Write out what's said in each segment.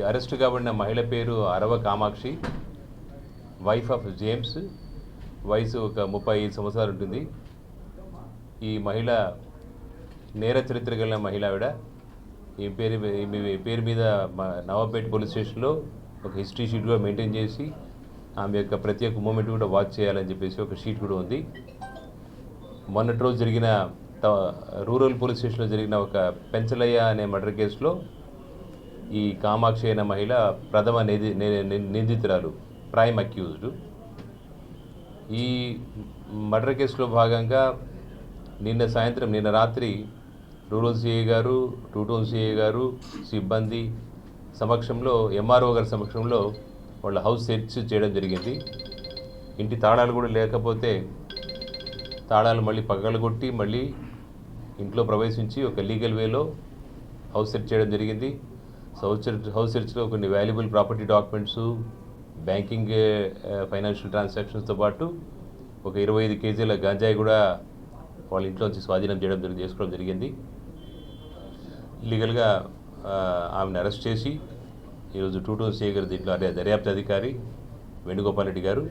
Arrest కాబడిన మహిళ పేరు అరవ Kamakshi, wife of James, వయసు ఒక 35 సంవత్సరాలు ఉంటుంది. ఈ మహిళ నేర చరిత్ర కలిగిన మహిళ ఆవిడ. ఈ పేరు మీద నవాబ్పేట పోలీస్ స్టేషన్లో ఒక హిస్టరీ షీట్ కూడా మెయింటైన్ చేసి ఆమె యొక్క ప్రతి ఒక్క మూమెంట్ కూడా వాచ్ చేయాలని చెప్పేసి ఒక షీట్ కూడా ఉంది. మొన్నటి రోజు జరిగిన రూరల్ పోలీస్ స్టేషన్లో జరిగిన ఒక పెంచలయ్య అనే మర్డర్ కేసులో ఈ కామాక్షి అయిన మహిళ ప్రథమ నిందితురాలు, ప్రైమ్ అక్యూజ్డ్. ఈ మర్డర్ కేసులో భాగంగా నిన్న రాత్రి రూరల్ సిఐ గారు, టూ టౌన్ సిఐ గారు సిబ్బంది సమక్షంలో, ఎంఆర్ఓ గారి సమక్షంలో వాళ్ళ హౌస్ సెర్చ్ చేయడం జరిగింది. ఇంటి తాళాలు కూడా లేకపోతే తాళాలు మళ్ళీ పగలగొట్టి మళ్ళీ ఇంట్లో ప్రవేశించి ఒక లీగల్ వేలో హౌస్ సెర్చ్ చేయడం జరిగింది. హౌస్ సెర్చ్లో కొన్ని valuable property documents, banking financial ట్రాన్సాక్షన్స్తో పాటు ఒక 25 కేజీల గంజాయి కూడా వాళ్ళ ఇంట్లోంచి స్వాధీనం చేసుకోవడం జరిగింది. లీగల్గా ఆమెను అరెస్ట్ చేసి ఈరోజు టూ టౌన్ సిఐ గారు దీంట్లో దర్యాప్తు అధికారి వేణుగోపాల్ రెడ్డి గారు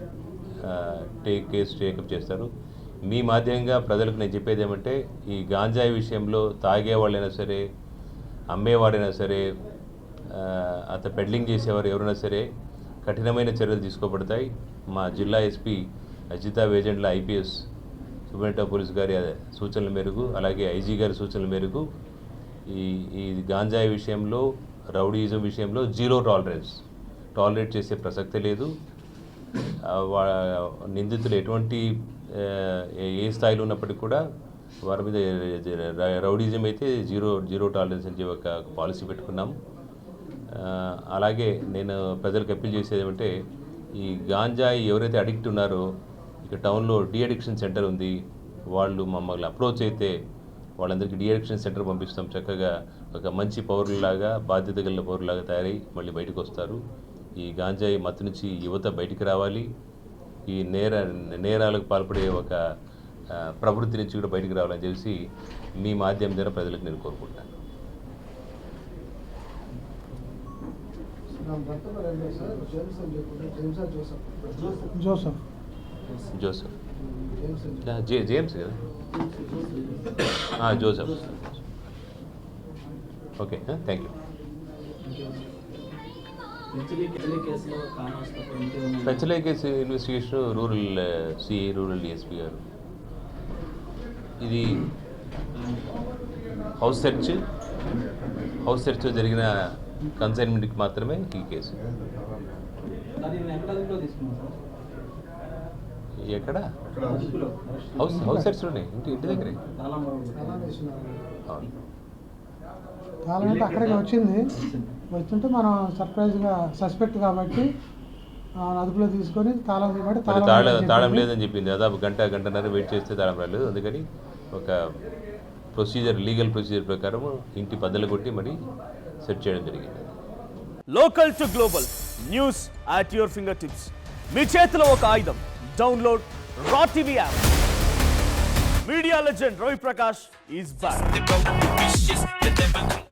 కేసు టేకప్ చేస్తారు. మీ మాధ్యమంగా ప్రజలకు నేను చెప్పేది ఏమంటే, ఈ గాంజాయి విషయంలో తాగేవాళ్ళైనా సరే, అమ్మేవాడైనా సరే, పెడ్లింగ్ చేసేవారు ఎవరైనా సరే కఠినమైన చర్యలు తీసుకోబడతాయి. మా జిల్లా SP Ajitha Vejendla IPS superintendent police గారి సూచనల మేరకు, అలాగే ఐజీ గారి సూచనల మేరకు ఈ గాంజాయి విషయంలో, రౌడీయిజం విషయంలో టాలరేట్ చేసే ప్రసక్తే లేదు. నిందితులు ఎటువంటి ఏ స్థాయిలో ఉన్నప్పటికీ కూడా వారి మీద రౌడీజం అయితే జీరో టాలరెన్స్ అని చెప్పి ఒక పాలసీ పెట్టుకున్నాం. అలాగే నేను ప్రజలకు అప్పీల్ చేసేది ఏమంటే, ఈ గాంజాయి ఎవరైతే అడిక్ట్ ఉన్నారో, ఇక టౌన్లో డీ అడిక్షన్ సెంటర్ ఉంది, వాళ్ళు మమ్మల్ని అప్రోచ్ అయితే వాళ్ళందరికీ డీ అడిక్షన్ సెంటర్ పంపిస్తాం. చక్కగా ఒక మంచి పౌరులాగా, బాధ్యత కలిగిన పౌరులాగా తయారై మళ్ళీ బయటకు వస్తారు. ఈ గాంజాయి మత్తు నుంచి యువత బయటికి రావాలి. ఈ నేరాలకు పాల్పడే ఒక ప్రవృత్తి నుంచి కూడా బయటికి రావాలని చెప్పి మీ మాధ్యమం ద్వారా ప్రజలకు నేను కోరుకుంటాను. జోసఫ్ జేమ్స్ కదా, జోసఫ్. Okay, thank you. పెంచలే case investigation rural CI, rural DSP గారు. ఇది హౌస్ సెర్చ్ జరిగిన కన్సైన్మెంట్కి మాత్రమే ఈ కేసు. ఎక్కడ? హౌస్ సెర్చ్లోనే, ఇంటి దగ్గరే. తాళం అంటే అక్కడికి వచ్చింటే మనం సర్ప్రైజ్గా సస్పెక్ట్ కాబట్టి అదుపులో తీసుకొని తాళం ఇవ్వబడి తాళం లేదని చెప్పింది. దాదాపు గంటన్నర వెయిట్ చేస్తే తాళం రాలేదు. అందుకని ఒక లీగల్ ప్రొసీజర్ ప్రకారం ఇంటి బద్దలు కొట్టి మరి సెట్ చేయడం జరిగింది. Local to global news at your fingertips. మీ చేతిలో ఒక ఆయుధం. Download Raw TV app. Media legend Ravi Prakash is back.